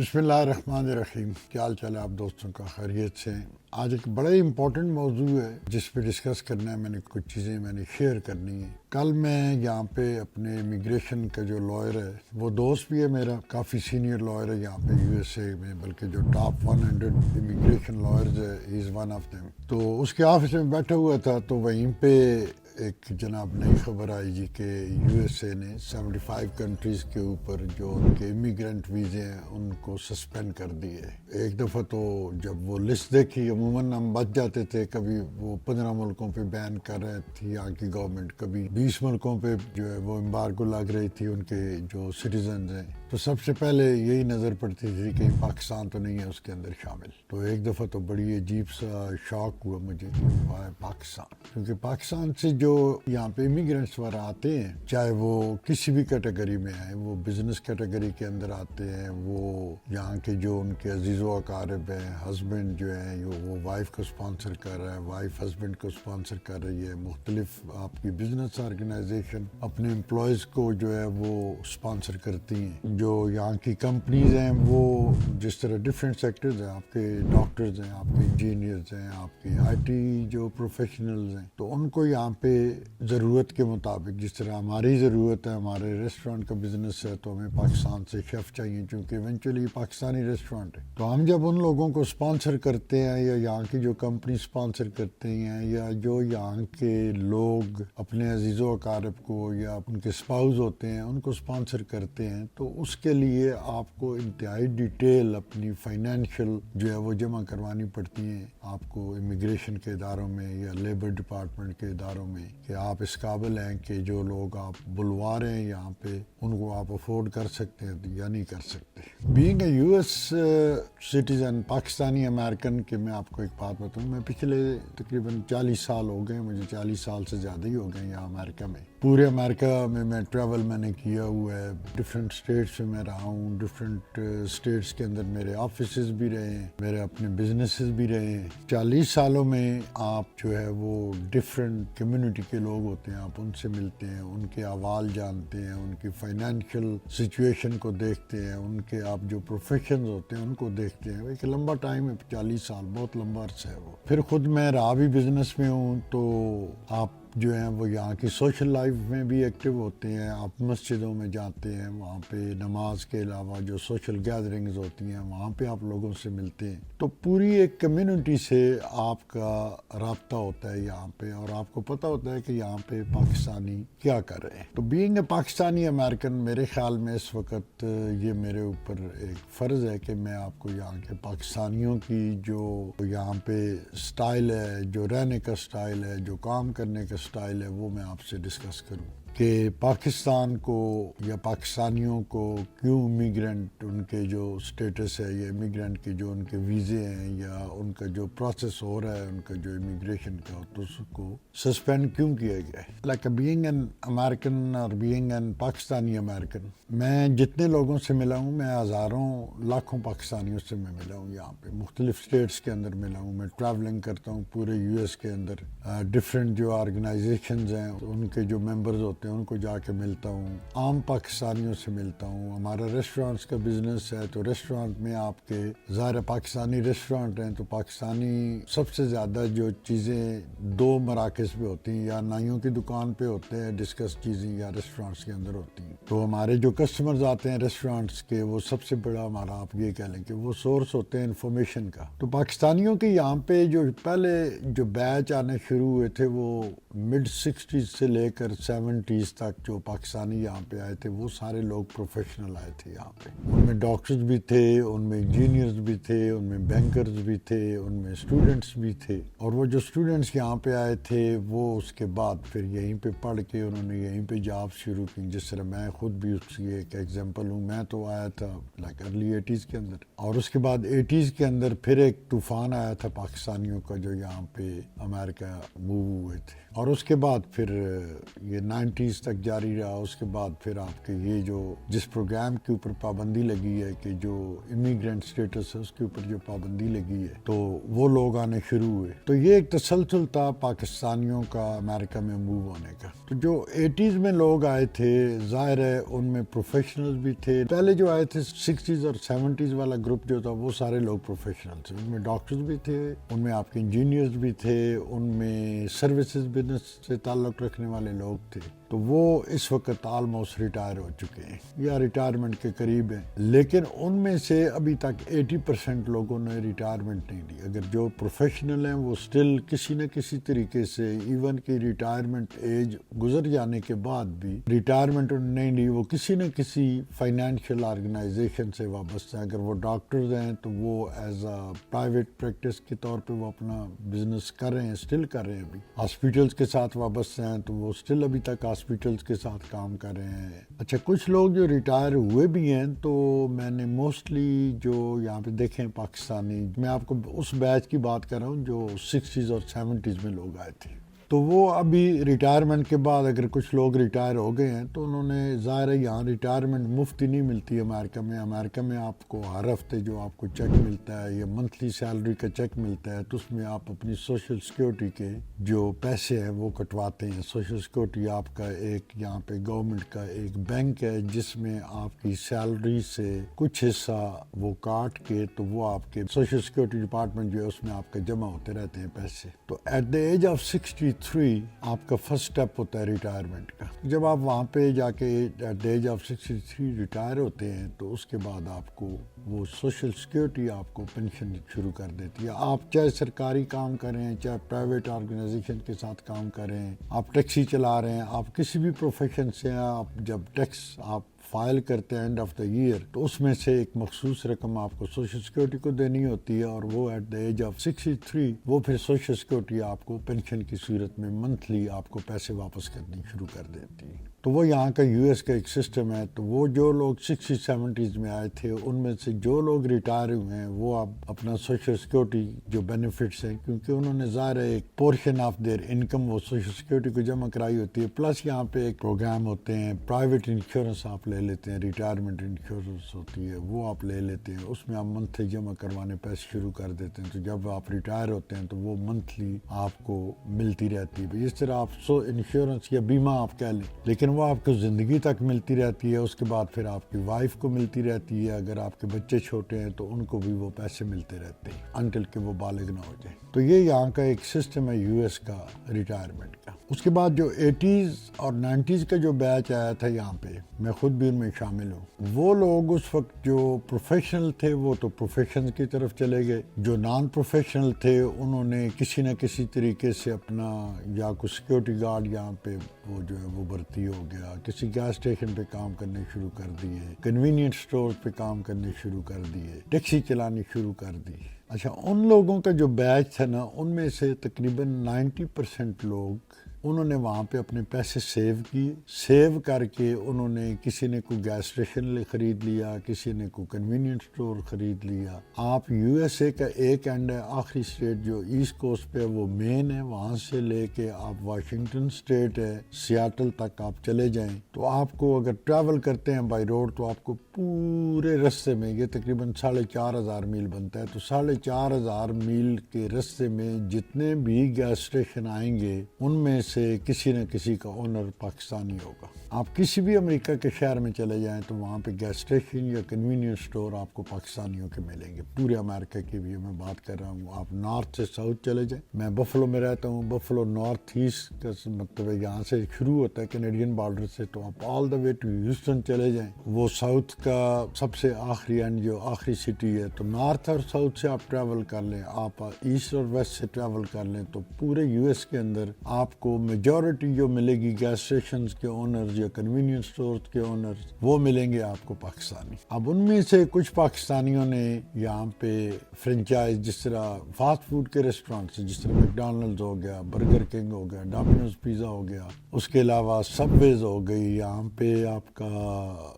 بسم اللہ الرحمن الرحیم. کیا حال چال ہے آپ دوستوں کا؟ خیریت سے؟ آج ایک بڑا ہی امپورٹنٹ موضوع ہے جس پہ ڈسکس کرنا ہے. میں نے کچھ چیزیں شیئر کرنی ہے. کل میں یہاں پہ اپنے امیگریشن کا جو لائر ہے، وہ دوست بھی ہے میرا، کافی سینئر لائر ہے یہاں پہ یو ایس اے میں، بلکہ جو ٹاپ 100 امیگریشن لائرز ہے، ہی از ون آف دیم. تو اس کے آفس میں بیٹھا ہوا تھا تو وہیں پہ ایک جناب نئی خبر آئی جی کہ یو ایس اے نے 75 کنٹریز کے اوپر جو ان کے امیگرینٹ ویزے ہیں ان کو سسپینڈ کر دیے. ایک دفعہ تو جب وہ لسٹ دیکھی، عموماً ہم بچ جاتے تھے، کبھی وہ 15 ملکوں پہ بین کر رہے تھی یہاں کی گورنمنٹ، کبھی 20 ملکوں پہ جو ہے وہ امبارگو لگ رہی تھی ان کے جو سٹیزنز ہیں. تو سب سے پہلے یہی نظر پڑتی تھی کہ پاکستان تو نہیں ہے اس کے اندر شامل. تو ایک دفعہ تو بڑی عجیب سا شاک ہوا مجھے کہ وہ ہے پاکستان، کیونکہ پاکستان سے جو یہاں پہ امیگرینٹس وغیرہ آتے ہیں، چاہے وہ کسی بھی کیٹیگری میں آئیں، وہ بزنس کیٹیگری کے اندر آتے ہیں، وہ یہاں کے جو ان کے عزیز و اقارب ہیں، ہسبینڈ جو ہیں وہ وائف کو اسپانسر کر رہا ہے، وائف ہسبینڈ کو اسپانسر کر رہی ہے، مختلف آپ کی بزنس آرگنائزیشن اپنے امپلائیز کو جو ہے وہ اسپانسر کرتی ہیں. جو یہاں کی کمپنیز ہیں وہ جس طرح ڈفرینٹ سیکٹرز ہیں، آپ کے ڈاکٹرز ہیں، آپ کے انجینئرز ہیں، آپ کے آئی ٹی جو پروفیشنلز ہیں، تو ان کو یہاں پہ ضرورت کے مطابق، جس طرح ہماری ضرورت ہے، ہمارے ریسٹورنٹ کا بزنس ہے تو ہمیں پاکستان سے شیف چاہیے چونکہ ایونچولی پاکستانی ریسٹورنٹ ہے. تو ہم جب ان لوگوں کو اسپانسر کرتے ہیں یا یہاں کی جو کمپنی اسپانسر کرتے ہیں یا جو یہاں کے لوگ اپنے عزیز و اقارب کو یا ان کے اسپاؤز ہوتے ہیں ان کو اسپانسر کرتے ہیں، تو اس کے لیے آپ کو انتہائی ڈیٹیل اپنی فائنینشیل جو ہے وہ جمع کروانی پڑتی ہیں آپ کو امیگریشن کے اداروں میں یا لیبر ڈپارٹمنٹ کے اداروں میں، کہ آپ اس قابل ہیں کہ جو لوگ آپ بلوا رہے ہیں یہاں پہ ان کو آپ افورڈ کر سکتے ہیں یا نہیں کر سکتے. Being a U S citizen, Pakistani American, کہ میں آپ کو ایک بات بتاؤں، میں پچھلے تقریباً 40 سال ہو گئے، مجھے 40 سال سے زیادہ ہی ہو گئے یہاں امریکہ میں. پورے امریکہ میں ٹریول میں نے کیا ہوا ہے، ڈفرینٹ اسٹیٹس میں رہا ہوں، ڈفرینٹ اسٹیٹس کے اندر میرے آفیسز بھی رہے ہیں، میرے اپنے بزنسز بھی رہے ہیں. 40 سالوں میں آپ جو ہے وہ ڈفرینٹ کمیونٹی کے لوگ ہوتے ہیں، آپ ان سے ملتے ہیں، ان کے احوال جانتے ہیں، ان کی فائنینشیل سچویشن کو دیکھتے ہیں، ان کے آپ جو پروفیشنز ہوتے ہیں ان کو دیکھتے ہیں. ایک لمبا ٹائم ہے، 40 سال بہت لمبا عرصہ ہے وہ. پھر خود میں رہا بھی بزنس میں ہوں، تو آپ جو ہیں وہ یہاں کی سوشل لائف میں بھی ایکٹیو ہوتے ہیں، آپ مسجدوں میں جاتے ہیں، وہاں پہ نماز کے علاوہ جو سوشل گیدرنگز ہوتی ہیں وہاں پہ آپ لوگوں سے ملتے ہیں. تو پوری ایک کمیونٹی سے آپ کا رابطہ ہوتا ہے یہاں پہ، اور آپ کو پتہ ہوتا ہے کہ یہاں پہ پاکستانی کیا کر رہے ہیں. تو بینگ اے پاکستانی امریکن، میرے خیال میں اس وقت یہ میرے اوپر ایک فرض ہے کہ میں آپ کو یہاں کے پاکستانیوں کی جو یہاں پہ سٹائل ہے، جو رہنے کا سٹائل ہے، جو کام کرنے کا سٹائل ہے، وہ میں آپ سے ڈسکس کروں کہ پاکستان کو یا پاکستانیوں کو کیوں امیگرینٹ ان کے جو سٹیٹس ہے یا امیگرینٹ کے جو ان کے ویزے ہیں یا ان کا جو پروسیس ہو رہا ہے ان کا جو امیگریشن کا، تو اس کو سسپینڈ کیوں کیا گیا ہے. لائک بینگ این امریکن اور بینگ این پاکستانی امریکن، میں جتنے لوگوں سے ملا ہوں، میں ہزاروں لاکھوں پاکستانیوں سے میں ملا ہوں یہاں پہ، مختلف اسٹیٹس کے اندر ملا ہوں. میں ٹریولنگ کرتا ہوں پورے یو ایس کے اندر، ڈفرینٹ جو آرگنائزیشنز ہیں ان کے جو ممبرز ہوتے ہیں ان کو جا کے ملتا ہوں، عام پاکستانیوں سے ملتا ہوں. ہمارا ریسٹورانٹس کا بزنس ہے تو ریسٹورانٹ میں آپ کے ظاہر پاکستانی ریسٹورانٹ ہیں تو پاکستانی سب سے زیادہ جو چیزیں دو مراکز پہ ہوتی ہیں، یا نائیوں کی دکان پہ ہوتے ہیں ڈسکس چیزیں، یا ریسٹورانٹس کے اندر ہوتی ہیں. تو ہمارے جو کسٹمرز آتے ہیں ریسٹورانٹس کے، وہ سب سے بڑا ہمارا آپ یہ کہہ لیں کہ وہ سورس ہوتے ہیں انفارمیشن کا. تو پاکستانیوں کے یہاں پہ جو پہلے جو بیچ آنے شروع ہوئے تھے وہ مڈ 60s سے لے کر 70s تک جو پاکستانی یہاں پہ آئے تھے وہ سارے لوگ پروفیشنل آئے تھے یہاں پہ. ان میں ڈاکٹرز بھی تھے، ان میں انجینئرز بھی تھے، ان میں بینکرز بھی تھے، ان میں اسٹوڈنٹس بھی تھے. اور وہ جو اسٹوڈنٹس یہاں پہ آئے تھے وہ اس کے بعد پھر یہیں پہ پڑھ کے انہوں نے یہیں پہ جاب شروع کی. جس طرح میں خود بھی اس کی ایک ایگزامپل ہوں. میں تو آیا تھا لائک ارلی 80s کے اندر، اور اس کے بعد 80s کے اندر پھر ایک طوفان آیا تھا پاکستانیوں کا جو یہاں پہ امریکہ موو ہوئے تھے. اور اس کے بعد پھر یہ 90s 80s تک جاری رہا. اس کے بعد پھر آپ کے یہ جو جس پروگرام کے اوپر پابندی لگی ہے کہ جو امیگرینٹ سٹیٹس ہے اس کے اوپر جو پابندی لگی ہے تو وہ لوگ آنے شروع ہوئے. تو یہ ایک تسلسل تھا پاکستانیوں کا امریکہ میں موو ہونے کا. تو جو 80s میں لوگ آئے تھے ظاہر ہے ان میں پروفیشنل بھی تھے. پہلے جو آئے تھے 60s اور 70s والا گروپ جو تھا وہ سارے لوگ پروفیشنل تھے. ان میں ڈاکٹرز بھی تھے, ان میں آپ کے انجینئرز بھی تھے, ان میں سروسز بزنس سے تعلق رکھنے والے لوگ تھے. تو وہ اس وقت آلموسٹ ریٹائر ہو چکے ہیں یا ریٹائرمنٹ کے قریب ہیں. لیکن ان میں سے ابھی تک 80% لوگوں نے ریٹائرمنٹ نہیں لی. اگر جو پروفیشنل ہیں وہ سٹل کسی نہ کسی طریقے سے ایون کی ریٹائرمنٹ ایج گزر جانے کے بعد بھی ریٹائرمنٹ نہیں لی, وہ کسی نہ کسی فائنینشیل آرگنائزیشن سے وابستہ ہیں. اگر وہ ڈاکٹرز ہیں تو وہ ایز اے پرائیویٹ پریکٹس کے طور پہ وہ اپنا بزنس کر رہے ہیں, سٹل کر رہے ہیں. ابھی ہاسپٹلس کے ساتھ وابستہ ہیں تو وہ سٹل ابھی تک ہاسپٹلس کے ساتھ کام کر رہے ہیں. اچھا کچھ لوگ جو ریٹائر ہوئے بھی ہیں تو میں نے موسٹلی جو یہاں پہ دیکھیں پاکستانی, میں آپ کو اس بیچ کی بات کر رہا ہوں جو 60s اور 70s میں لوگ آئے تھے. تو وہ ابھی ریٹائرمنٹ کے بعد اگر کچھ لوگ ریٹائر ہو گئے ہیں تو انہوں نے ظاہر ہے یہاں ریٹائرمنٹ مفت نہیں ملتی امریکہ میں. امریکہ میں آپ کو ہر ہفتے جو آپ کو چیک ملتا ہے یا منتھلی سیلری کا چیک ملتا ہے تو اس میں آپ اپنی سوشل سیکیورٹی کے جو پیسے ہیں وہ کٹواتے ہیں. سوشل سیکیورٹی آپ کا ایک یہاں پہ گورنمنٹ کا ایک بینک ہے جس میں آپ کی سیلری سے کچھ حصہ وہ کاٹ کے تو وہ آپ کے سوشل سیکیورٹی ڈپارٹمنٹ جو ہے اس میں آپ کا جمع ہوتے رہتے ہیں پیسے. تو ایٹ دا ایج آف 63 آپ کا فرسٹ سٹیپ ہوتا ہے ریٹائرمنٹ کا. جب آپ وہاں پہ جا کے at the age of 63 retire ہوتے ہیں تو اس کے بعد آپ کو وہ سوشل سیکیورٹی آپ کو پینشن شروع کر دیتی ہے. آپ چاہے سرکاری کام کریں چاہے پرائیویٹ آرگنائزیشن کے ساتھ کام کریں, آپ ٹیکسی چلا رہے ہیں, آپ کسی بھی پروفیشن سے ہیں, آپ جب ٹیکس آپ فائل کرتے ہیں اینڈ آف دا ایئر تو اس میں سے ایک مخصوص رقم آپ کو سوشل سیکیورٹی کو دینی ہوتی ہے اور وہ ایٹ دا ایج آف 63 وہ پھر سوشل سیکیورٹی آپ کو پینشن کی صورت میں منتھلی آپ کو پیسے واپس کرنی شروع کر دیتی ہے. تو وہ یہاں کا یو ایس کا ایک سسٹم ہے. تو وہ جو لوگ 60-70s میں آئے تھے ان میں سے جو لوگ ریٹائر ہوئے ہیں وہ اب اپنا سوشل سیکیورٹی جو بینیفٹس ہیں کیونکہ انہوں نے ظاہر ہے ایک پورشن آف دیئر انکم وہ سوشل سیکیورٹی کو جمع کرائی ہوتی ہے, پلس یہاں پہ ایک پروگرام ہوتے ہیں پرائیویٹ انشورنس آپ لے لیتے ہیں, ریٹائرمنٹ انشورنس ہوتی ہے وہ آپ لے لیتے ہیں, اس میں آپ منتھلی جمع کروانے پیسے شروع کر دیتے ہیں. تو جب آپ ریٹائر ہوتے ہیں تو وہ منتھلی آپ کو ملتی رہتی ہے. اس طرح آپ انشورنس یا بیمہ آپ کہہ لیں, لیکن وہ آپ کو زندگی تک ملتی رہتی ہے. اس کے بعد پھر آپ کی وائف کو ملتی رہتی ہے. اگر آپ کے بچے چھوٹے ہیں تو ان کو بھی وہ پیسے ملتے رہتے ہیں انٹل کہ وہ بالغ نہ ہو جائیں. تو یہ یہاں کا ایک سسٹم ہے یو ایس کا ریٹائرمنٹ کا. اس کے بعد جو 80s اور 90s کا جو بیچ آیا تھا یہاں پہ, میں خود بھی ان میں شامل ہوں, وہ لوگ اس وقت جو پروفیشنل تھے وہ تو پروفیشن کی طرف چلے گئے. جو نان پروفیشنل تھے انہوں نے کسی نہ کسی طریقے سے اپنا یا کوئی سیکیورٹی گارڈ یہاں پہ وہ جو ہے وہ بھرتی ہو گیا, کسی گیس اسٹیشن پہ کام کرنے شروع کر دیے, کنوینئنٹ اسٹور پہ کام کرنے شروع کر دیے, ٹیکسی چلانی شروع کر دی. اچھا ان لوگوں کا جو بیچ تھا نا ان میں سے تقریباً 90% لوگ انہوں نے وہاں پہ اپنے پیسے سیو کر کے انہوں نے کسی نے کوئی گیس اسٹیشن خرید لیا, کسی نے کوئی کنوینئنٹ اسٹور خرید لیا. آپ یو ایس اے کا ایک اینڈ ہے, آخری اسٹیٹ جو ایسٹ کوسٹ پہ وہ مین ہے, وہاں سے لے کے آپ واشنگٹن اسٹیٹ ہے سیاٹل تک آپ چلے جائیں تو آپ کو اگر ٹریول کرتے ہیں بائی روڈ تو آپ کو پورے رستے میں یہ تقریباً 4,500 میل بنتا ہے. تو 4,500 میل کے رستے میں جتنے بھی گیس اسٹیشن آئیں گے ان میں سے کسی نہ کسی کا اونر پاکستانی ہوگا. آپ کسی بھی امریکہ کے شہر میں چلے جائیں تو وہاں پہ گیس اسٹیشن یا کنوینئنٹ اسٹور آپ کو پاکستانیوں کے ملیں گے. پورے امریکہ کی بھی میں بات کر رہا ہوں. آپ نارتھ سے ساؤتھ چلے جائیں, میں بفلو میں رہتا ہوں, بفلو نارتھ ایسٹ کا مطلب ہے یہاں سے شروع ہوتا ہے کینیڈین بارڈر سے, تو آپ آل دا وے ٹو ہیوسٹن چلے جائیں, وہ ساؤتھ کا سب سے آخری اینڈ جو آخری سٹی ہے. تو نارتھ اور ساؤتھ سے آپ ٹریول کر لیں, آپ ایسٹ اور ویسٹ سے ٹریول کر لیں تو پورے یو ایس کے اندر آپ کو میجورٹی جو ملے گی گیس اسٹیشنز کے اونرز یا کنوینئنٹ اسٹورز کے اونرز وہ ملیں گے آپ کو پاکستانی. اب ان میں سے کچھ پاکستانیوں نے یہاں پہ فرنچائز جس طرح فاسٹ فوڈ کے ریسٹورانٹس جس طرح میکڈونلڈز ہو گیا, برگر کنگ ہو گیا, ڈومینوز پیزا ہو گیا, اس کے علاوہ سب ویز ہو گئی. یہاں پہ آپ کا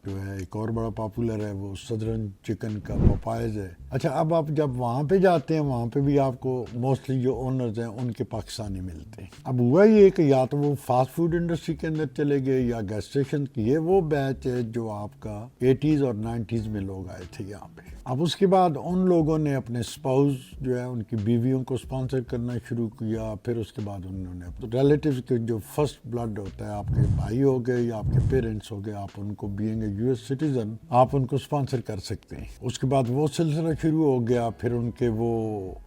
جو ہے ایک اور بڑا پاپولر ہے وہ سدرن چکن کا پپائز ہے. اچھا اب آپ جب وہاں پہ جاتے ہیں وہاں پہ بھی آپ کو موسٹلی جو اونرز ہیں ان کے پاکستانی ملتے ہیں. اب ہوا یہ کہ یا تو وہ فاسٹ فوڈ انڈسٹری کے اندر چلے گئے یا گیس اسٹیشن کی. یہ وہ بیچ ہے جو آپ کا 80s اور 90s میں لوگ آئے تھے یہاں پہ. اب اس کے بعد ان لوگوں نے اپنے سپاؤز جو ہے ان کی بیویوں کو اسپانسر کرنا شروع کیا. پھر اس کے بعد انہوں نے ریلیٹیوز کے جو فرسٹ بلڈ ہوتا ہے آپ کے بھائی ہو گئے یا آپ کے پیرنٹس ہو گئے, آپ ان کو being a U S citizen آپ ان کو اسپانسر کر سکتے ہیں. اس کے بعد وہ سلسلہ شروع ہو گیا. پھر ان کے وہ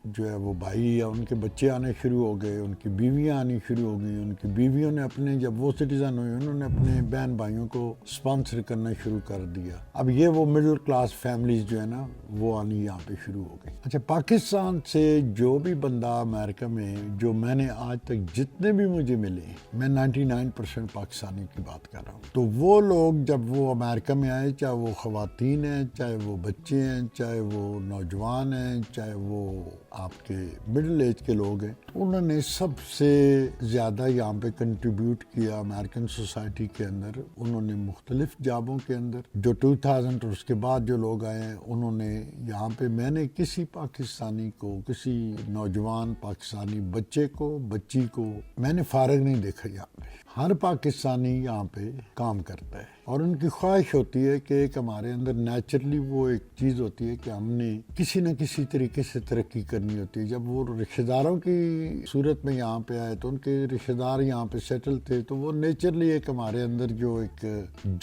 جو ہے وہ بھائی یا ان کے بچے آنے شروع ہو گئے, ان کی بیویاں آنی شروع ہو گئیں. ان کی بیویوں نے اپنے جب وہ سٹیزن ہوئے انہوں نے اپنے بہن بھائیوں کو اسپانسر کرنا شروع کر دیا. اب یہ وہ مڈل کلاس فیملیز جو ہے نا وہ آنی یہاں پہ شروع ہو گئی. اچھا پاکستان سے جو بھی بندہ امریکہ میں, جو میں نے آج تک جتنے بھی مجھے ملے, میں 99% پاکستانی کی بات کر رہا ہوں, تو وہ لوگ جب وہ امریکہ میں آئے, چاہے وہ خواتین ہیں, چاہے وہ بچے ہیں, چاہے وہ نوجوان ہیں, چاہے وہ آپ کے مڈل ایج کے لوگ ہیں, انہوں نے سب سے زیادہ یہاں پہ کنٹریبیوٹ کیا امریکن سوسائٹی کے اندر. انہوں نے مختلف جابوں کے اندر جو 2000 اور اس کے بعد جو لوگ آئے ہیں انہوں نے یہاں پہ, میں نے کسی پاکستانی کو, کسی نوجوان پاکستانی بچے کو, بچی کو میں نے فارغ نہیں دیکھا. یہاں پہ ہر پاکستانی یہاں پہ کام کرتا ہے اور ان کی خواہش ہوتی ہے کہ ایک ہمارے اندر نیچرلی وہ ایک چیز ہوتی ہے کہ ہم نے کسی نہ کسی طریقے سے ترقی کرنی ہوتی ہے. جب وہ رشتہ داروں کی صورت میں یہاں پہ آئے تو ان کے رشتہ دار یہاں پہ سیٹل تھے, تو وہ نیچرلی ایک ہمارے اندر جو ایک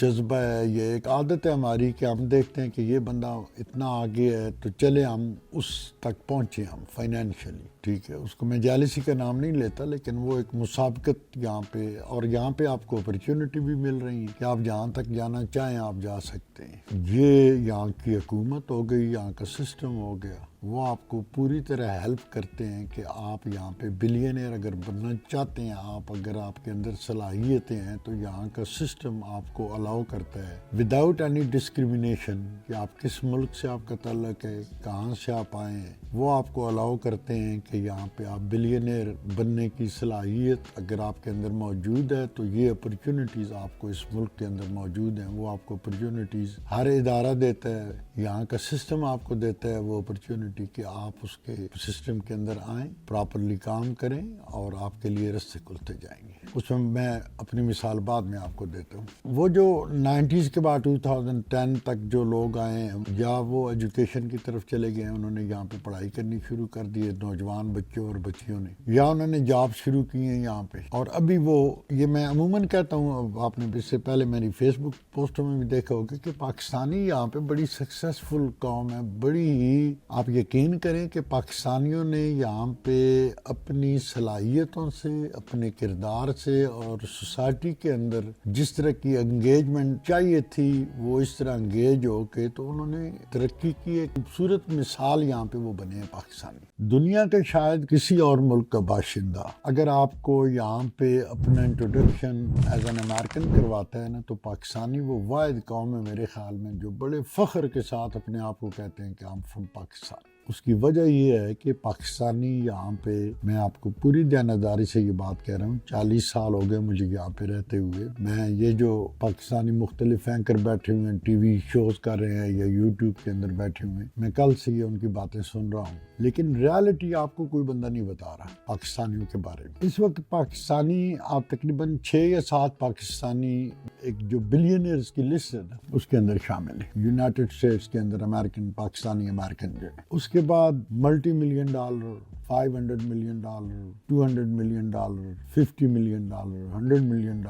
جذبہ ہے, یہ ایک عادت ہے ہماری کہ ہم دیکھتے ہیں کہ یہ بندہ اتنا آگے ہے تو چلے ہم اس تک پہنچے ہم فائنینشلی. ٹھیک ہے, اس کو میں جیلسی کا نام نہیں لیتا, لیکن وہ ایک مسابقت یہاں پہ, اور یہاں پہ آپ کو اپرچونٹی بھی مل رہی ہے کہ آپ جہاں تک جانا چاہیں آپ جا سکتے ہیں. یہ یہاں کی حکومت ہو گئی, یہاں کا سسٹم ہو گیا, وہ آپ کو پوری طرح ہیلپ کرتے ہیں کہ آپ یہاں پہ بلینئر اگر بننا چاہتے ہیں, آپ اگر آپ کے اندر صلاحیتیں ہیں تو یہاں کا سسٹم آپ کو الاؤ کرتا ہے وداؤٹ اینی ڈسکریمنیشن کہ آپ کس ملک سے آپ کا تعلق ہے, کہاں سے آپ آئے ہیں, وہ آپ کو الاؤ کرتے ہیں کہ یہاں پہ آپ بلینئر بننے کی صلاحیت اگر آپ کے اندر موجود ہے تو یہ اپرچونٹیز آپ کو اس ملک کے اندر موجود ہیں. وہ آپ کو اپرچونٹیز ہر ادارہ دیتا ہے, یہاں کا سسٹم آپ کو دیتا ہے وہ اپرچونٹی کہ آپ اس کے سسٹم کے اندر آئیں, پراپرلی کام کریں اور آپ کے لیے رستے کھلتے جائیں گے. اس میں اپنی مثال بعد میں آپ کو دیتا ہوں. وہ جو 90s کے بعد 2010 تک جو لوگ آئے ہیں, یا وہ ایجوکیشن کی طرف چلے گئے, انہوں نے یہاں پہ پڑھائی کرنی شروع کر دی ہے نوجوان بچوں اور بچیوں نے, یا انہوں نے جاب شروع کی ہیں یہاں پہ. اور ابھی وہ یہ میں عموماً کہتا ہوں, آپ نے اس سے پہلے میری فیس بک پوسٹوں میں بھی دیکھا ہوگا کہ پاکستانی یہاں پہ بڑی سکسیسفل قوم ہے. بڑی ہی آپ یقین کریں کہ پاکستانیوں نے یہاں پہ اپنی صلاحیتوں سے, اپنے کردار سے اور سوسائٹی کے اندر جس طرح کی انگیجمنٹ چاہیے تھی وہ اس طرح انگیج ہو کے تو انہوں نے ترقی کی. ایک خوبصورت مثال یہاں پہ وہ بنے ہیں پاکستانی. دنیا کے شاید کسی اور ملک کا باشندہ اگر آپ کو یہاں پہ اپنا انٹروڈکشن ایز این امریکن کرواتا ہے نا, تو پاکستانی وہ واحد قوم ہے میرے خیال میں جو بڑے فخر کے ساتھ اپنے آپ کو کہتے ہیں کہ ہم فرام پاکستان. اس کی وجہ یہ ہے کہ پاکستانی یہاں پہ, میں آپ کو پوری دیانتداری سے یہ بات کہہ رہا ہوں, 40 سال ہو گئے مجھے یہاں پہ رہتے ہوئے. میں یہ جو پاکستانی مختلف اینکر بیٹھے ہوئے ہیں, ٹی وی شوز کر رہے ہیں یا یوٹیوب کے اندر بیٹھے ہوئے ہیں, میں کل سے یہ ان کی باتیں سن رہا ہوں, لیکن ریالٹی آپ کو کوئی بندہ نہیں بتا رہا پاکستانیوں کے بارے میں. اس وقت پاکستانی آپ تقریباً 6 یا 7 پاکستانی ایک جو بلینئرز کی لسٹ ہے نا اس کے اندر شامل ہے. یونائٹڈ اسٹیٹس کے اندر امریکن, پاکستانی امریکن جو ہے. اس کے بعد multi million dollar, $500 million, $200 million, $50 million, $100 million,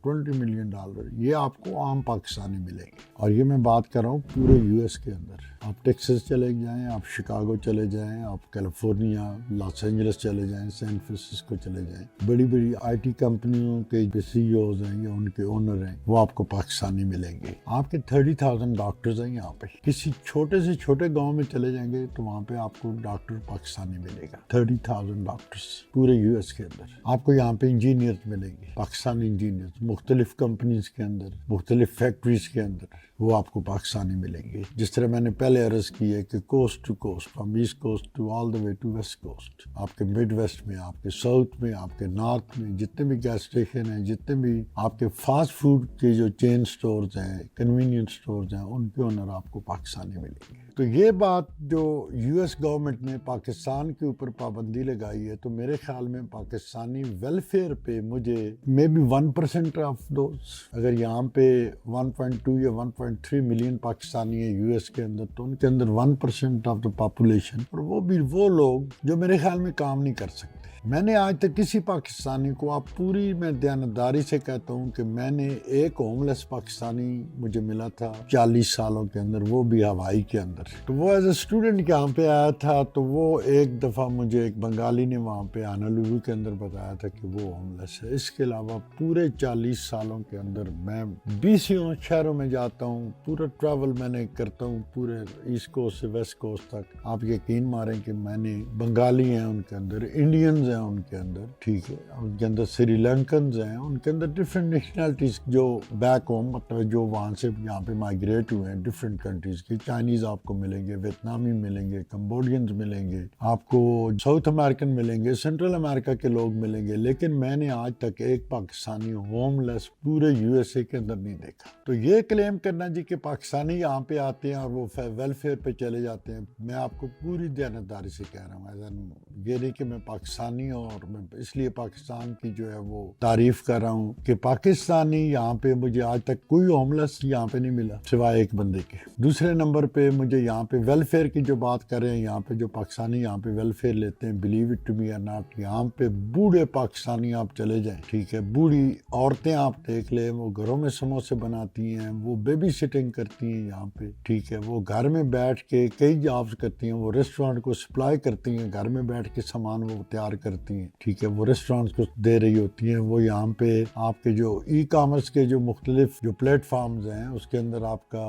$20 million, یہ آپ کو عام پاکستانی ملیں گے. اور یہ میں بات کر رہا ہوں پورے یو ایس کے اندر. آپ ٹیکسس چلے جائیں, آپ شکاگو چلے جائیں, آپ کیلیفورنیا, لاس اینجلس چلے جائیں, سین فرانسسکو چلے جائیں, بڑی بڑی آئی ٹی کمپنیوں کے جو سی ای اوز ہیں یا ان کے اونر ہیں وہ آپ کو پاکستانی ملیں گے. آپ کے 30,000 ڈاکٹرز ہیں یہاں پہ. کسی چھوٹے سے چھوٹے گاؤں میں چلے جائیں گے تو وہاں پہ آپ کو ڈاکٹر پاکستانی ملے گا. 30,000 ڈاکٹرس پورے یو ایس کے اندر. آپ کو یہاں پہ انجینئرز ملیں گے, پاکستانی انجینئرز, مختلف کمپنیز کے اندر, مختلف فیکٹریز کے اندر, وہ آپ کو پاکستانی ملیں گے. جس طرح میں نے پہلے عرض کی ہے کہ coast to coast, from east coast to all the way to west coast, آپ کے مڈ ویسٹ میں, آپ کے ساؤتھ میں, آپ کے نارتھ میں, جتنے بھی گیس اسٹیشن ہیں, جتنے بھی آپ کے فاسٹ فوڈ کے جو چین سٹورز ہیں, کنوینئنس سٹورز ہیں, ان کے اونر آپ کو پاکستانی ملیں گے. تو یہ بات جو یو ایس گورنمنٹ نے پاکستان کے اوپر پابندی لگائی ہے, تو میرے خیال میں پاکستانی ویلفیئر پہ مجھے مے بی 1% آف دوز, اگر یہاں پہ 1.2 یا 1.3 ملین پاکستانی ہے یو ایس کے اندر, تو ان کے اندر 1% آف دا پاپولیشن, اور وہ بھی وہ لوگ جو میرے خیال میں کام نہیں کر سکتے. میں نے آج تک کسی پاکستانی کو, آپ پوری میں دیانتداری سے کہتا ہوں کہ میں نے ایک ہوم لیس پاکستانی مجھے ملا تھا 40 سالوں کے اندر, وہ بھی ہوائی کے اندر. تو وہ ایز اے اسٹوڈنٹ یہاں پہ آیا تھا, تو وہ ایک دفعہ مجھے ایک بنگالی نے وہاں پہ ہانولولو کے اندر بتایا تھا کہ وہ ہوم لیس ہے. اس کے علاوہ پورے 40 سالوں کے اندر میں 20 شہروں میں جاتا ہوں, پورا ٹریول میں نے کرتا ہوں پورے ایسٹ کوسٹ سے ویسٹ کوسٹ تک. آپ یقین ماریں کہ میں نے بنگالی ہیں ان کے اندر, انڈینز ہیں ان کے اندر, ٹھیک ہے, ان کے اندر سری لنکنز ہیں, ان کے اندر ڈفرینٹ نیشنلٹیز جو بیک ہوم, مطلب جو وہاں سے یہاں پہ مائگریٹ ہوئے ہیں ڈفرینٹ کنٹریز کے. چائنیز آپ کو ملیں گے, ویتنامی ملیں گے, کمبوڈینز ملیں گے, آپ کو ساؤتھ امریکن ملیں گے, سینٹرل امریکہ کے لوگ ملیں گے. لیکن میں نے آج تک ایک پاکستانی ہوم لیس پورے یو ایس اے کے اندر نہیں دیکھا. تو یہ کلیم کرنا جی کہ پاکستانی یہاں پہ آتے ہیں اور وہ ویلفیئر پہ چلے جاتے ہیں, میں آپ کو پوری دیانتداری سے کہہ رہا ہوں. یہ نہیں کہ میں پاکستانی ہوں اور میں اس لیے پاکستان کی جو ہے وہ تعریف کر رہا ہوں کہ پاکستانی یہاں پہ مجھے آج تک کوئی ہوم لیس یہاں پہ نہیں ملا سوائے ایک بندے کے. دوسرے نمبر پہ مجھے یہاں پہ ویلفیئر کی جو بات کر رہے ہیں, یہاں پہ جو پاکستانی یہاں پہ ویلفیئر لیتے ہیں, بلیو اٹ ٹو می اور ناٹ, یہاں پہ بوڑھے پاکستانی آپ چلے جائیں, ٹھیک ہے, بوڑھی عورتیں آپ دیکھ لیں, وہ گھروں میں سموسے بناتی ہیں, وہ بیبی سٹنگ کرتی ہیں یہاں پہ, ٹھیک ہے, وہ گھر میں بیٹھ کے کئی جابز کرتی ہیں, وہ ریسٹورینٹ کو سپلائی کرتی ہیں, گھر میں بیٹھ کے سامان وہ تیار کرتی ہیں, ٹھیک ہے, وہ ریسٹورینٹس کو دے رہی ہوتی ہیں. وہ یہاں پہ آپ کے جو ای کامرس کے جو مختلف جو پلیٹ فارمز ہیں, اس کے اندر آپ کا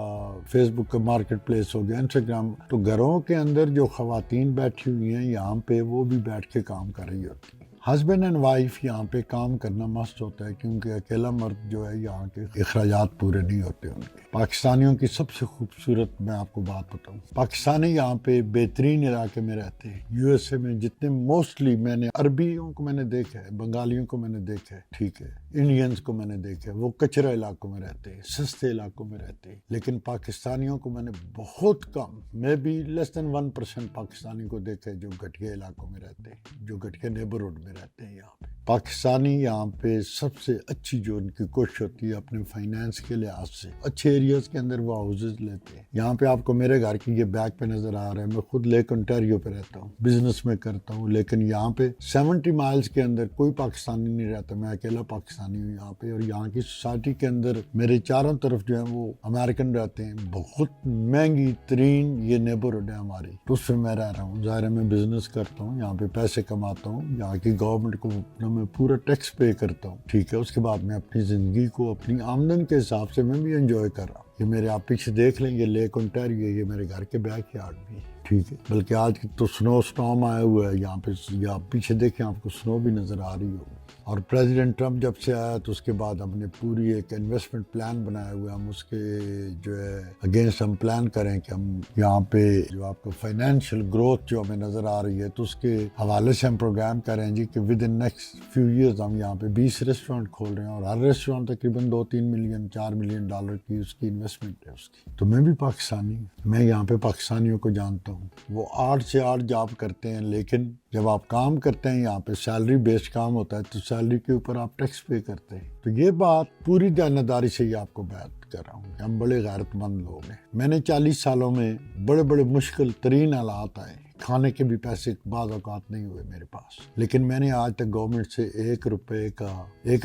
فیس بک کا مارکیٹ پلیس ہو گیا, انسٹاگرام, تو گھروں کے اندر جو خواتین بیٹھی ہوئی ہیں یہاں پہ, وہ بھی بیٹھ کے کام کر رہی ہوتی ہیں. ہسبینڈ اینڈ وائف یہاں پہ کام کرنا مست ہوتا ہے, کیونکہ اکیلا مرد جو ہے یہاں کے اخراجات پورے نہیں ہوتے ان کے. پاکستانیوں کی سب سے خوبصورت میں آپ کو بات بتاؤں, پاکستانی یہاں پہ بہترین علاقے میں رہتے ہیں یو ایس اے میں. جتنے موسٹلی میں نے عربیوں کو میں نے دیکھا ہے, بنگالیوں کو میں نے دیکھا ہے, ٹھیک ہے, انڈینز کو میں نے دیکھا ہے, وہ کچرا علاقوں میں رہتے ہیں, سستے علاقوں میں رہتے ہیں. لیکن پاکستانیوں کو میں نے بہت کم, میں بھی لیس دین 1% پاکستانی کو دیکھا ہے جو گھٹیا علاقوں میں رہتے ہیں, جو گھٹیا نیبرہڈ میں رہتے ہیں. یہاں پہ پاکستانی یہاں پہ سب سے اچھی جو ان کی کوشش ہوتی ہے اپنے فائنینس کے لحاظ سے, اچھے ایریاز کے اندر وہ ہاؤسز لیتے ہیں. یہاں پہ آپ کو میرے گھر کی یہ بیک پہ نظر آ رہا ہے, میں خود لیک انٹیریو پہ رہتا ہوں, بزنس میں کرتا ہوں, لیکن یہاں پہ 70 مائلز کے اندر کوئی پاکستانی نہیں رہتا, میں اکیلا پاکستانی ہوں یہاں پہ. اور یہاں کی سوسائٹی کے اندر میرے چاروں طرف جو ہیں وہ امریکن رہتے ہیں. بہت مہنگی ترین یہ نیبرہڈ ہے ہماری, تو اس پہ میں رہ رہا ہوں. ظاہر ہے میں بزنس کرتا ہوں, یہاں پہ پیسے کماتا ہوں, یہاں کی گورنمنٹ کو میں پورا ٹیکس پے کرتا ہوں, ٹھیک ہے. اس کے بعد میں اپنی زندگی کو اپنی آمدن کے حساب سے میں بھی انجوائے کر رہا ہوں. یہ میرے آپ پیچھے دیکھ لیں, یہ لیک انٹیریو ہے, یہ میرے گھر کے بیک یارڈ بھی ہے, ٹھیک ہے. بلکہ آج تو سنو اسٹارم آیا ہوا ہے یہاں پہ, یا آپ پیچھے دیکھیں آپ کو سنو بھی نظر آ رہی ہوگی. اور پریزیڈنٹ ٹرمپ جب سے آیا تو اس کے بعد ہم نے پوری ایک انویسٹمنٹ پلان بنایا ہوا ہے. ہم اس کے جو ہے اگینسٹ ہم پلان کریں کہ ہم یہاں پہ جو آپ کو فائنینشیل گروتھ جو ہمیں نظر آ رہی ہے, تو اس کے حوالے سے ہم پروگرام کریں جی کہ with in next few years ہم یہاں پہ 20 ریسٹورینٹ کھول رہے ہیں, اور ہر ریسٹورینٹ تقریباً 2-3 ملین 4 ملین ڈالر کی اس کی انویسٹمنٹ ہے اس کی. تو میں بھی پاکستانی ہوں, میں یہاں پہ پاکستانیوں کو جانتا ہوں, وہ 8 سے 8 جاب کرتے ہیں, لیکن جب آپ کام کرتے ہیں یہاں پہ سیلری بیسڈ کام ہوتا ہے, تو سیلری کے اوپر آپ ٹیکس پے کرتے ہیں. تو یہ بات پوری دیانتداری سے ہی آپ کو بیان کر رہا ہوں کہ ہم بڑے غیرت مند لوگ ہیں. میں نے 40 سالوں میں بڑے بڑے مشکل ترین حالات آئے, کھانے کے بھی پیسے بعض اوقات نہیں ہوئے میرے پاس, لیکن میں نے آج تک گورنمنٹ سے 1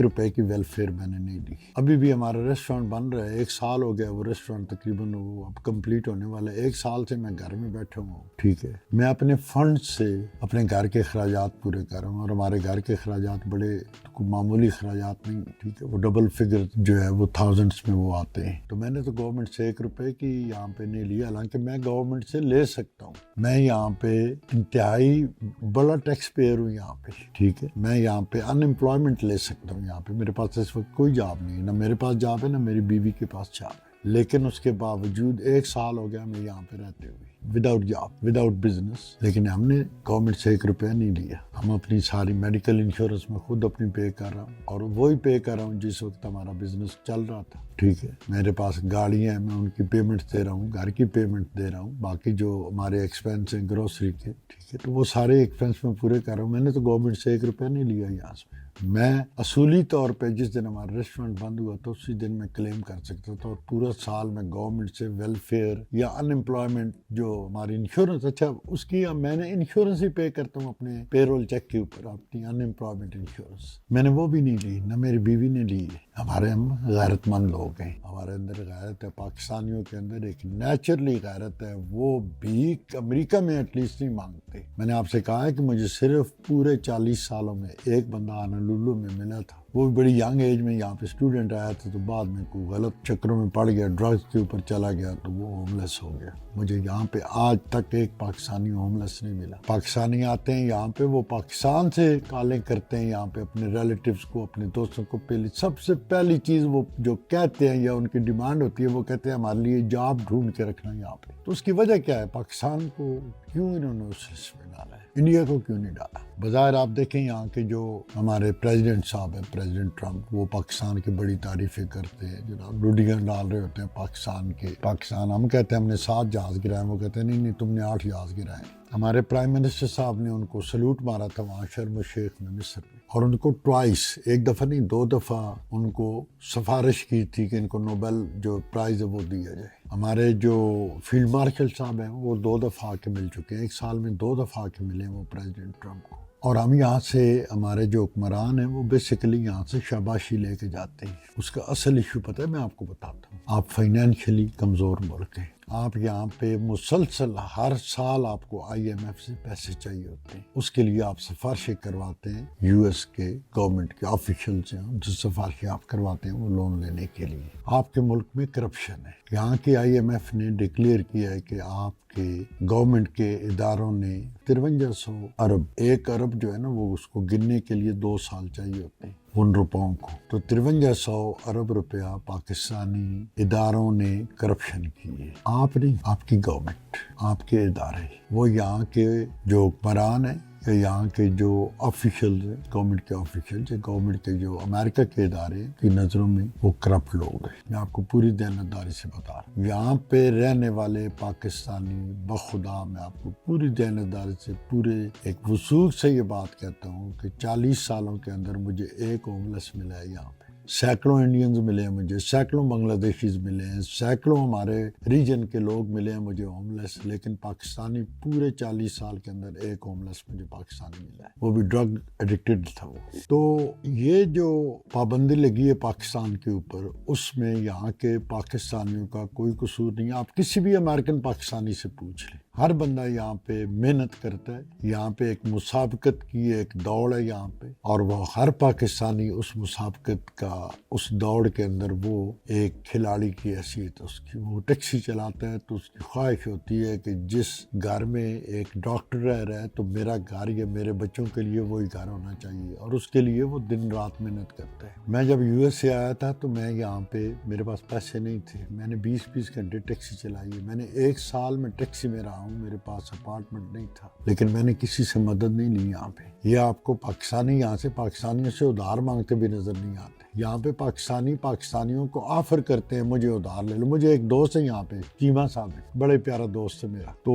روپے کی ویلفیئر میں نے نہیں لی. ابھی بھی ہمارا ریسٹورینٹ بن رہا ہے, 1 سال ہو گیا وہ ریسٹورینٹ تقریباً وہ اب کمپلیٹ ہونے والا ہے. 1 سال سے میں گھر میں بیٹھا ہوں, ٹھیک ہے. میں اپنے فنڈ سے اپنے گھر کے اخراجات پورے کر رہا ہوں, اور ہمارے گھر کے اخراجات بڑے معمولی اخراجات نہیں, ٹھیک ہے, وہ ڈبل فگر جو ہے وہ تھاؤزنڈس میں وہ آتے ہیں. تو میں نے تو گورنمنٹ سے 1 روپے کی یہاں پہ نہیں لیا, حالانکہ میں گورنمنٹ سے لے سکتا ہوں. میں یہاں پہ پہ انتہائی بڑا ٹیکس پیئر ہوں یہاں پہ، ٹھیک ہے. میں یہاں پہ ان امپلائمنٹ لے سکتا ہوں. یہاں پہ میرے پاس اس وقت کوئی جاب نہیں ہے، نہ میرے پاس جاب ہے نہ میری بیوی کے پاس جاب ہے، لیکن اس کے باوجود 1 سال ہو گیا میں یہاں پہ رہتے ہوئے وداؤٹ جاب وداؤٹ بزنس. لیکن ہم نے گورنمنٹ سے 1 روپیہ نہیں لیا. ہم اپنی ساری میڈیکل انشورنس میں خود اپنی پے کر رہا ہوں، اور وہی پے کر رہا ہوں جس وقت ہمارا بزنس چل رہا تھا، ٹھیک ہے. میرے پاس گاڑیاں ہیں، میں ان کی پیمنٹ دے رہا ہوں، گھر کی پیمنٹ دے رہا ہوں، باقی جو ہمارے ایکسپینس ہیں گروسری کے، ٹھیک ہے، تو وہ سارے ایکسپینس میں پورے کر رہا ہوں. میں نے تو گورنمنٹ سے 1 روپیہ نہیں لیا یہاں سے. میں اصولی طور پہ جس دن ہمارا ریسٹورینٹ بند ہوا تو اسی دن میں کلیم کر سکتا تھا، اور پورا سال میں گورنمنٹ سے ویلفیئر یا ان امپلائمنٹ جو ہماری انشورنس، اچھا اس کی میں نے انشورنس ہی پے کرتا ہوں اپنے پے رول چیک کے اوپر، اپنی ان امپلائمنٹ انشورنس میں نے وہ بھی نہیں لی، نہ میری بیوی نے لی ہے. ہمارے ہم غیرت مند لوگ ہیں، ہمارے اندر غیرت ہے. پاکستانیوں کے اندر ایک نیچرلی غیرت ہے، وہ بھی امریکہ میں ایٹ لیسٹ نہیں مانگتے. میں نے آپ سے کہا ہے کہ مجھے صرف پورے 40 سالوں میں ایک بندہ ہانولولو میں ملا تھا، وہ بھی بڑی ینگ ایج میں یہاں پہ اسٹوڈنٹ آیا تھا، تو بعد میں کوئی غلط چکروں میں پڑ گیا، ڈرگز کے اوپر چلا گیا تو وہ ہوم لیس ہو گیا. مجھے یہاں پہ آج تک ایک پاکستانی ہوم لیس نہیں ملا. پاکستانی آتے ہیں یہاں پہ، وہ پاکستان سے کالیں کرتے ہیں یہاں پہ اپنے ریلیٹیوز کو، اپنے دوستوں کو. سب سے پہلی چیز وہ جو کہتے ہیں یا ان کی ڈیمانڈ ہوتی ہے، وہ کہتے ہیں ہمارے لیے جاب ڈھونڈ کے رکھنا یہاں پہ. تو اس کی وجہ کیا ہے؟ پاکستان کو کیوں انہوں نے اس لسٹ میں ڈالا ہے، انڈیا کو کیوں نہیں ڈالا؟ بظاہر آپ دیکھیں یہاں کے جو ہمارے پریزیڈنٹ صاحب ہیں، پریزیڈنٹ ٹرمپ، وہ پاکستان کی بڑی تعریفیں کرتے ہیں، جناب لوڈیاں ڈال رہے ہوتے ہیں پاکستان کے. پاکستان ہم کہتے ہیں ہم نے 7 جہاز گرائے، وہ کہتے ہیں نہیں تم نے 8 جہاز گرائے. ہمارے پرائم منسٹر صاحب نے ان کو سلوٹ مارا تھا وہاں شرم الشیخ میں، مصر میں، اور ان کو ٹوائس، 1 دفعہ نہیں 2 دفعہ ان کو سفارش کی تھی کہ ان کو نوبل جو پرائز ہے وہ دیا جائے. ہمارے جو فیلڈ مارشل صاحب ہیں وہ 2 دفعہ آ کے مل چکے ہیں، 1 سال میں 2 دفعہ آ کے ملے ہیں وہ پریزیڈنٹ ٹرمپ کو. اور ہم یہاں سے، ہمارے جو حکمران ہیں وہ بیسیکلی یہاں سے شاباشی لے کے جاتے ہیں. اس کا اصل ایشو پتہ ہے، میں آپ کو بتاتا ہوں. آپ فائنینشلی کمزور ملک ہیں، آپ یہاں پہ مسلسل ہر سال آپ کو IMF سے پیسے چاہیے ہوتے ہیں. اس کے لیے آپ سفارشیں کرواتے ہیں US کے گورنمنٹ کے آفیشلز ہیں، ان سے سفارشیں آپ کرواتے ہیں وہ لون لینے کے لیے. آپ کے ملک میں کرپشن ہے. یہاں کی IMF نے ڈکلیئر کیا ہے کہ آپ کے گورنمنٹ کے اداروں نے 5300 ارب، 1 ارب جو ہے نا وہ اس کو گننے کے لیے 2 سال چاہیے ہوتے ہیں ان روپوں کو. تو 5300 ارب روپیہ پاکستانی اداروں نے کرپشن کی ہے. آپ نہیں، آپ کی گورنمنٹ، آپ کے ادارے، وہ یہاں کے جو حکمران ہیں یا یہاں کے جو آفیشلز ہیں، گورنمنٹ کے آفیشلز یا گورنمنٹ کے جو امریکہ کے ادارے کی نظروں میں وہ کرپٹ لوگ ہیں. میں آپ کو پوری دیانتداری سے بتا رہا ہوں. یہاں پہ رہنے والے پاکستانی، بخدا میں آپ کو پوری دیانتداری سے، پورے ایک وثوق سے یہ بات کہتا ہوں کہ 40 سالوں کے اندر مجھے ایک ہوم لیس ملا ہے یہاں پہ. سینکڑوں انڈینز ملے ہیں مجھے، سینکڑوں بنگلہ دیشیز ملے ہیں، سینکڑوں ہمارے ریجن کے لوگ ملے ہیں مجھے ہوم لیس. لیکن پاکستانی پورے 40 سال کے اندر ایک ہوم لیس مجھے پاکستانی ملا ہے، وہ بھی ڈرگ ایڈکٹڈ تھا وہ. تو یہ جو پابندی لگی ہے پاکستان کے اوپر، اس میں یہاں کے پاکستانیوں کا کوئی قصور نہیں ہے. آپ کسی بھی امریکن پاکستانی سے پوچھ لیں، ہر بندہ یہاں پہ محنت کرتا ہے. یہاں پہ ایک مسابقت کی ایک دوڑ ہے یہاں پہ، اور وہ ہر پاکستانی اس مسابقت کا، اس دوڑ کے اندر وہ ایک کھلاڑی کی حیثیت اس کی. وہ ٹیکسی چلاتا ہے تو اس کی خواہش ہوتی ہے کہ جس گھر میں ایک ڈاکٹر رہ رہا ہے تو میرا گھر یا میرے بچوں کے لیے وہی گھر ہونا چاہیے، اور اس کے لیے وہ دن رات محنت کرتا ہے. میں جب US سے آیا تھا تو میں یہاں پہ، میرے پاس پیسے نہیں تھے، میں نے 20 گھنٹے ٹیکسی چلائی ہے. میں نے 1 سال میں ٹیکسی میں رہا ہوں، میرے پاس اپارٹمنٹ نہیں تھا، لیکن میں نے کسی سے مدد نہیں لی یہاں پہ. یہ آپ کو پاکستانی یہاں سے پاکستانیوں سے ادھار مانگتے بھی نظر نہیں آتے. یہاں پہ پاکستانیوں کو آفر کرتے ہیں مجھے ادھار لے لو. مجھے ایک دوست ہے یہاں پہ، چیمہ صاحب ہے، بڑے پیارا دوست ہے میرا، تو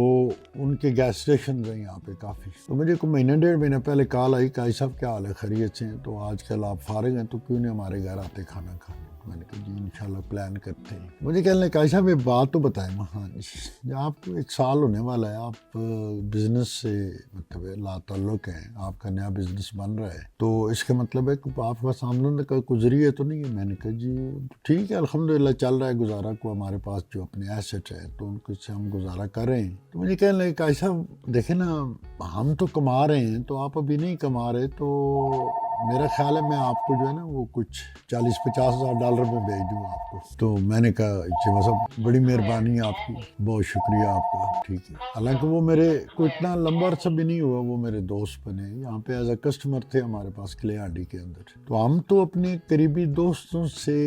ان کے گیس اسٹیشن ہیں یہاں پہ کافی. تو مجھے کوئی مہینہ 1.5 مہینہ پہلے کال آئی کہ صاحب کیا حال ہے، خیریت سے ہیں؟ تو آج کل آپ فارغ ہیں تو کیوں نہیں ہمارے گھر آتے کھانا کھانے؟ میں نے کہا جی انشاءاللہ پلان کرتے ہیں. مجھے کہنے لگا صاحب یہ بات تو بتائیں. ہاں جی، آپ کو 1 سال ہونے والا ہے، آپ بزنس سے مطلب لا تعلق ہیں، آپ کا نیا بزنس بن رہا ہے، تو اس کا مطلب ہے کہ آپ کے پاس آمدن کا کوئی ذریعہ تو نہیں ہے؟ میں نے کہا جی ٹھیک ہے الحمدللہ چل رہا ہے گزارا کو، ہمارے پاس جو اپنے ایسٹ ہے تو ان کو سے ہم گزارا کر رہے ہیں. تو مجھے کہنے لگا صاحب دیکھیں نا، ہم تو کما رہے ہیں تو آپ ابھی نہیں کما رہے، تو میرا خیال ہے میں آپ کو جو ہے نا وہ کچھ 40-50 ہزار ڈالر میں بھیج دوں آپ کو. تو میں نے کہا چیمہ صاحب بڑی مہربانی ہے آپ کی, بہت شکریہ آپ کا. ٹھیک ہے, حالانکہ وہ میرے کو اتنا لمبا عرصہ بھی نہیں ہوا, وہ میرے دوست بنے یہاں پہ ایز اے کسٹمر تھے ہمارے پاس کلے ہانڈی کے اندر. تو ہم تو اپنے قریبی دوستوں سے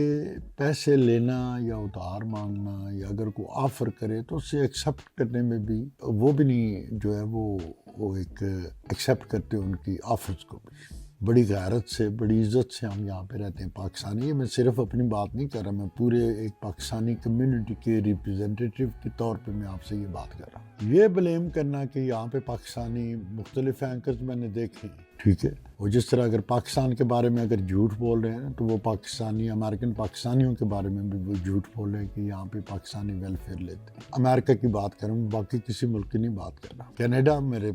پیسے لینا یا ادھار مانگنا یا اگر کوئی آفر کرے تو اسے ایکسیپٹ کرنے میں بھی وہ بھی نہیں جو ہے وہ ایک ایکسیپٹ کرتے ان کی آفرز کو بھی. بڑی غیرت سے بڑی عزت سے ہم یہاں پہ رہتے ہیں پاکستانی. میں صرف اپنی بات نہیں کر رہا, میں پورے ایک پاکستانی کمیونٹی کے ریپرزینٹیٹیو کے طور پہ میں آپ سے یہ بات کر رہا ہوں. یہ بلیم کرنا کہ یہاں پہ پاکستانی مختلف اینکرز میں نے دیکھے, ٹھیک ہے, وہ جس طرح اگر پاکستان کے بارے میں اگر جھوٹ بول رہے ہیں تو وہ پاکستانی امریکن پاکستانیوں کے بارے میں بھی وہ جھوٹ بول رہے ہیں کہ یہاں پہ پاکستانی ویلفیئر لیتے ہیں. امریکہ کی بات کروں, باقی کسی ملک کی نہیں بات کر رہا. کینیڈا میرے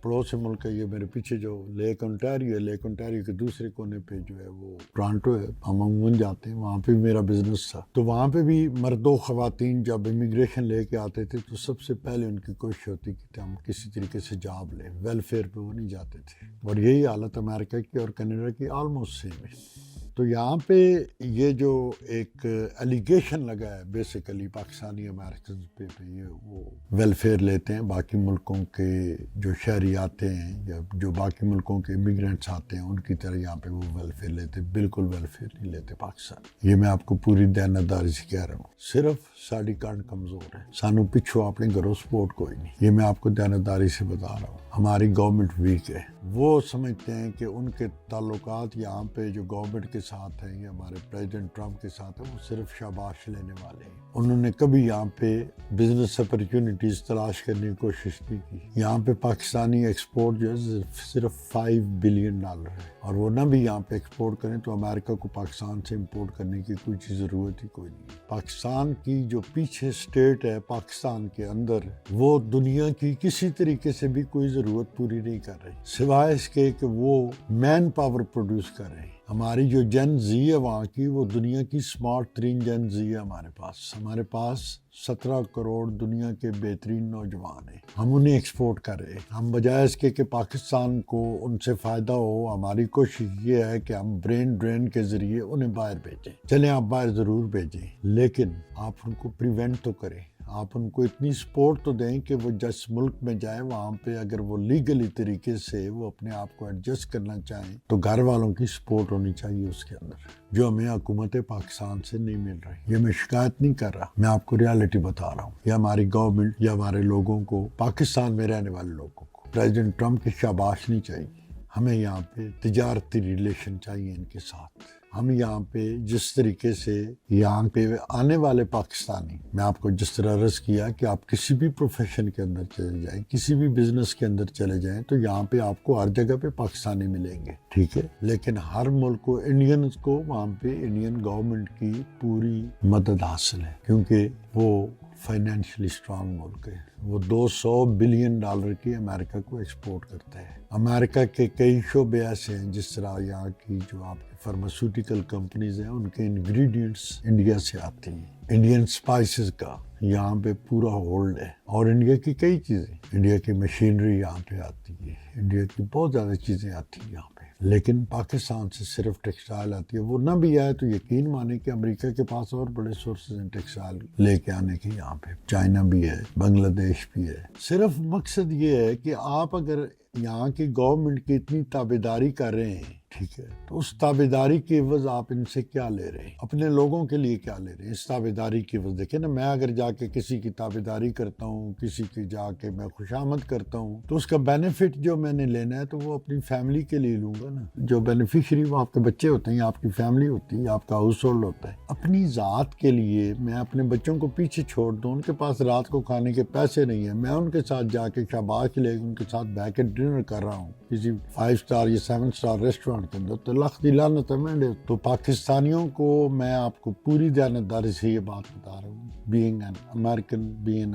پڑوسی ملک ہے, یہ میرے پیچھے جو لیک انٹیریو ہے, لیک انٹیریو کے دوسرے کونے پہ جو ہے وہ ٹورانٹو ہے, ہم عموماً جاتے ہیں, وہاں پہ بھی میرا بزنس تھا. تو وہاں پہ بھی مرد و خواتین جب امیگریشن لے کے آتے تھے تو سب سے پہلے ان کی کوشش ہوتی کہ ہم کسی طریقے سے جاب لیں, ویلفیئر پہ وہ نہیں جاتے تھے. اور یہی حالت امریکہ کی اور کینیڈا کی آلموسٹ سیم ہے. تو یہاں پہ یہ جو ایک ایلیگیشن لگا ہے بیسیکلی پاکستانی امریکنز پہ یہ وہ ویلفیئر لیتے ہیں, باقی ملکوں کے جو شہری آتے ہیں یا جو باقی ملکوں کے امیگرینٹس آتے ہیں ان کی طرح یہاں پہ وہ ویلفیئر لیتے, بالکل ویلفیئر نہیں لیتے پاکستان. یہ میں آپ کو پوری دیانتداری سے کہہ رہا ہوں. صرف ساڑی کانڈ کمزور ہے, سانو پچھو اپنے گھروں سپورٹ کوئی نہیں. یہ میں آپ کو دیانتداری سے بتا رہا ہوں. ہماری گورنمنٹ ویک ہے. وہ سمجھتے ہیں کہ ان کے تعلقات یہاں پہ جو گورنمنٹ کے ساتھ ہیں یا ہمارے پریزیڈنٹ ٹرمپ کے ساتھ ہیں وہ صرف شاباش لینے والے ہیں. انہوں نے کبھی یہاں پہ بزنس اپرچونٹیز تلاش کرنے کی کوشش نہیں کی. یہاں پہ پاکستانی ایکسپورٹ جو ہے صرف $5 بلین ہے, اور وہ نہ بھی یہاں پہ ایکسپورٹ کریں تو امریکہ کو پاکستان سے امپورٹ کرنے کی کوئی ضرورت ہی کوئی نہیں. پاکستان کی جو پیچھے اسٹیٹ ہے پاکستان کے اندر, وہ دنیا کی کسی طریقے سے بھی کوئی ضرورت پوری نہیں کر رہی سوائے اس کے کہ وہ مین پاور پروڈیوس کر رہے ہیں. ہماری جو جن زی ہے وہاں کی, وہ دنیا کی سمارٹ ترین جن زی ہے ہمارے پاس 17 کروڑ دنیا کے بہترین نوجوان ہیں. ہم انہیں ایکسپورٹ کر رہے ہیں. ہم بجائے اس کے کہ پاکستان کو ان سے فائدہ ہو, ہماری کوشش یہ ہے کہ ہم برین ڈرین کے ذریعے انہیں باہر بھیجیں. چلیں آپ باہر ضرور بھیجیں, لیکن آپ ان کو پریونٹ تو کریں. آپ ان کو اتنی سپورٹ تو دیں کہ وہ جس ملک میں جائیں وہاں پہ اگر وہ لیگلی طریقے سے وہ اپنے آپ کو ایڈجسٹ کرنا چاہیں تو گھر والوں کی سپورٹ ہونی چاہیے اس کے اندر, جو ہمیں حکومت پاکستان سے نہیں مل رہی. یہ میں شکایت نہیں کر رہا, میں آپ کو ریالٹی بتا رہا ہوں. یہ ہماری گورنمنٹ یا ہمارے لوگوں کو, پاکستان میں رہنے والے لوگوں کو پریزیڈنٹ ٹرمپ کی شاباش نہیں چاہیے. ہمیں یہاں پہ تجارتی ریلیشن چاہیے ان کے ساتھ. ہم یہاں پہ جس طریقے سے یہاں پہ آنے والے پاکستانی, میں آپ کو جس طرح عرض کیا کہ آپ کسی بھی پروفیشن کے اندر چلے جائیں, کسی بھی بزنس کے اندر چلے جائیں تو یہاں پہ آپ کو ہر جگہ پہ پاکستانی ملیں گے, ٹھیک ہے, لیکن ہر ملک کو, انڈینز کو وہاں پہ انڈین گورنمنٹ کی پوری مدد حاصل ہے کیونکہ وہ فائنینشلی اسٹرانگ ملک ہے. وہ $200 بلین کی امریکہ کو ایکسپورٹ کرتا ہے. امریکہ کے کئی شعبے ایسے ہیں جس طرح یہاں کی جو آپ فارماسیوٹیکل کمپنیز ہیں ان کے انگریڈینٹس انڈیا سے آتے ہیں. انڈین سپائسز کا یہاں پہ پورا ہولڈ ہے, اور انڈیا کی کئی چیزیں, انڈیا کی مشینری یہاں پہ آتی ہے, انڈیا کی بہت زیادہ چیزیں آتی ہیں یہاں پہ. لیکن پاکستان سے صرف ٹیکسٹائل آتی ہے. وہ نہ بھی آئے تو یقین مانے کہ امریکہ کے پاس اور بڑے سورسز ہیں ٹیکسٹائل لے کے آنے کے. یہاں پہ چائنا بھی ہے, بنگلہ دیش بھی ہے. صرف مقصد یہ ہے کہ آپ اگر یہاں کی گورنمنٹ کی اتنی تابعداری کر رہے ہیں, ٹھیک ہے, تو اس تابعداری کی عوض آپ ان سے کیا لے رہے ہیں, اپنے لوگوں کے لیے کیا لے رہے ہیں اس تابعداری کی عوض. دیکھیں نا, میں اگر جا کے کسی کی تابعداری کرتا ہوں, کسی کی جا کے میں خوشامد کرتا ہوں, تو اس کا بینیفٹ جو میں نے لینا ہے تو وہ اپنی فیملی کے لیے لوں گا نا. جو بینیفیشری وہ آپ کے بچے ہوتے ہیں, آپ کی فیملی ہوتی ہے, آپ کا ہاؤس ہولڈ ہوتا ہے. اپنی ذات کے لیے میں اپنے بچوں کو پیچھے چھوڑ دوں, ان کے پاس رات کو کھانے کے پیسے نہیں ہیں, میں ان کے ساتھ جا کے شاباش لے ان کے ساتھ بیٹھ کے ڈنر کر رہا ہوں کسی 5 اسٹار یا 7 اسٹار ریسٹورینٹ کے اندر, تو لخت لعنت ہے میرے. تو پاکستانیوں کو میں آپ کو پوری دیانتداری سے یہ بات بتا رہا ہوں, being an American, being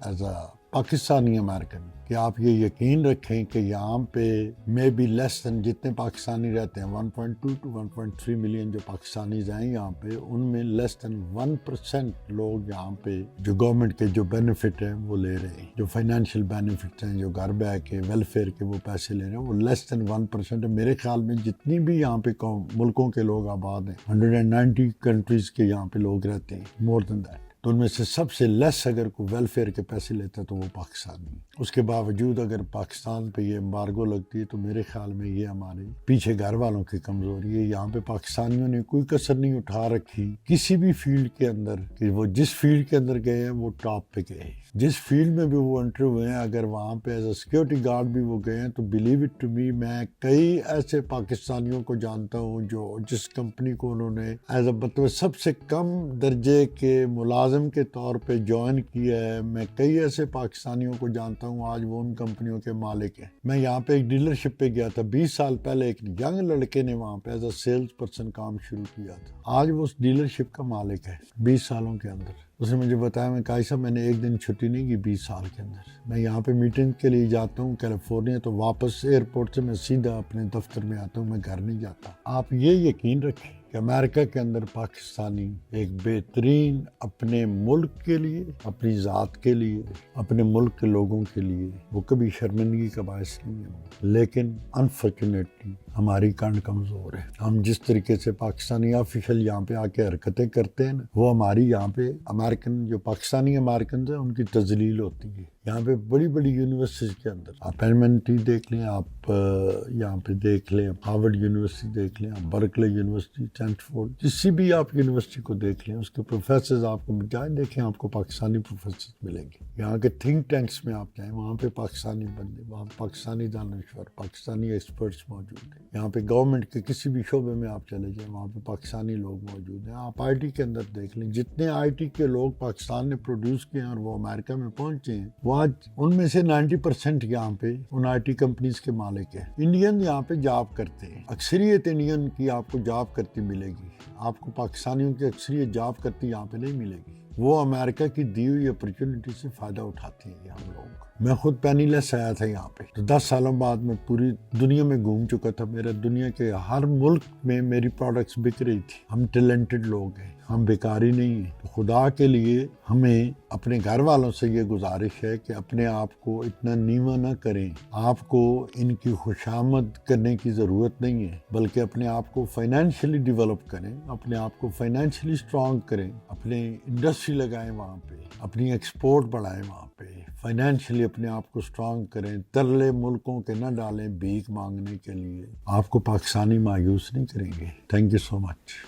as a Pakistani American کہ آپ یہ یقین رکھیں کہ یہاں پہ میں بھی لیس دین جتنے پاکستانی رہتے ہیں 1.2 to 1.3 ملین جو پاکستانیز ہیں یہاں پہ، ان میں لیس دین 1% لوگ یہاں پہ جو گورنمنٹ کے جو بینیفٹ ہیں وہ لے رہے ہیں، جو فائنینشیل بینیفٹس ہیں، جو گھر بہ کے ویلفیئر کے وہ پیسے لے رہے ہیں، وہ لیس دین 1% ہے۔ میرے خیال میں جتنی بھی یہاں پہ ملکوں کے لوگ آباد ہیں، 190 کنٹریز کے یہاں پہ لوگ رہتے ہیں، مور دین دیٹ، تو ان میں سے سب سے لیس اگر کوئی ویلفیئر کے پیسے لیتا ہے تو وہ پاکستانی۔ اس کے باوجود اگر پاکستان پہ یہ امبارگو لگتی ہے تو میرے خیال میں یہ ہمارے پیچھے گھر والوں کی کمزوری ہے۔ یہاں پہ پاکستانیوں نے کوئی کسر نہیں اٹھا رکھی کسی بھی فیلڈ کے اندر کہ وہ جس فیلڈ کے اندر گئے ہیں وہ ٹاپ پہ گئے، جس فیلڈ میں بھی وہ انٹر ہوئے ہیں، اگر وہاں پہ ایز اے سیکورٹی گارڈ بھی وہ گئے ہیں تو بلیو اٹ ٹو می، میں کئی ایسے پاکستانیوں کو جانتا ہوں جو جس کمپنی کو انہوں نے ایز اے مطلب سب سے کم درجے کے ملازم کے طور پہ جوائن کیا ہے، میں کئی ایسے پاکستانیوں کو جانتا ہوں آج وہ ان کمپنیوں کے مالک ہیں۔ میں یہاں پہ ایک ڈیلرشپ پہ گیا تھا 20 سال پہلے، ایک ینگ لڑکے نے وہاں پہ ایز اے سیلز پرسن کام شروع کیا تھا، آج وہ اس ڈیلرشپ کا مالک ہے 20 سالوں کے اندر۔ اس نے مجھے بتایا، میں کہا صاحب میں نے ایک دن چھٹی نہیں کی 20 سال کے اندر، میں یہاں پہ میٹنگ کے لیے جاتا ہوں کیلیفورنیا تو واپس ایئرپورٹ سے میں سیدھا اپنے دفتر میں آتا ہوں، میں گھر نہیں جاتا۔ آپ یہ یقین رکھیں کہ امریکہ کے اندر پاکستانی ایک بہترین اپنے ملک کے لیے، اپنی ذات کے لیے، اپنے ملک کے لوگوں کے لیے وہ کبھی شرمندگی کا باعث نہیں ہے، لیکن انفارچونیٹلی ہماری کنڈ کمزور ہے۔ ہم جس طریقے سے پاکستانی آفیشل یہاں پہ آ کے حرکتیں کرتے ہیں نا، وہ ہماری یہاں پہ امریکن جو پاکستانی امریکنز ہیں ان کی تذلیل ہوتی ہے۔ یہاں پہ بڑی بڑی یونیورسٹیز کے اندر آپ ایمنٹی دیکھ لیں، آپ یہاں پہ دیکھ لیں ہارورڈ یونیورسٹی دیکھ لیں، آپ برکلے یونیورسٹی، اسٹینفورڈ، کسی بھی آپ یونیورسٹی کو دیکھ لیں، اس کے پروفیسرز آپ کو جائیں دیکھیں، آپ کو پاکستانی پروفیسرز ملیں گے۔ یہاں کے تھنک ٹینکس میں آپ جائیں، وہاں پہ پاکستانی بندے، وہاں پاکستانی دانشور، پاکستانی ایکسپرٹس موجود ہیں۔ یہاں پہ گورنمنٹ کے کسی بھی شعبے میں آپ چلے جائیں، وہاں پہ پاکستانی لوگ موجود ہیں۔ آپ آئی ٹی کے اندر دیکھ لیں، جتنے آئی ٹی کے لوگ پاکستان نے پروڈیوس کیے ہیں اور وہ امریکہ میں پہنچے ہیں، وہ آج ان میں سے 90% یہاں پہ ان آئی ٹی کمپنیز کے مالک ہیں۔ انڈین یہاں پہ جاب کرتے ہیں، اکثریت انڈین کی آپ کو جاب کرتی ملے گی، آپ کو پاکستانیوں کی اکثریت جاب کرتی یہاں پہ نہیں ملے گی۔ وہ امریکہ کی دی ہوئی اپرچونٹی سے فائدہ اٹھاتے ہیں ہم لوگ۔ میں خود پینی لیس آیا تھا یہاں پہ، تو 10 سالوں بعد میں پوری دنیا میں گھوم چکا تھا، میرا دنیا کے ہر ملک میں میری پروڈکٹس بک رہی تھی۔ ہم ٹیلنٹڈ لوگ ہیں، ہم بیکاری نہیں ہیں۔ تو خدا کے لیے ہمیں اپنے گھر والوں سے یہ گزارش ہے کہ اپنے آپ کو اتنا نیواں نہ کریں، آپ کو ان کی خوشامد کرنے کی ضرورت نہیں ہے، بلکہ اپنے آپ کو فائنینشلی ڈیولپ کریں، اپنے آپ کو فائنینشلی اسٹرانگ کریں، اپنے انڈسٹری لگائیں وہاں پہ، اپنی ایکسپورٹ بڑھائیں وہاں پہ، فائنینشلی اپنے آپ کو اسٹرانگ کریں، ترلے ملکوں کے نہ ڈالیں بھیک مانگنے کے لیے۔ آپ کو پاکستانی مایوس نہیں کریں گے۔ Thank you so much.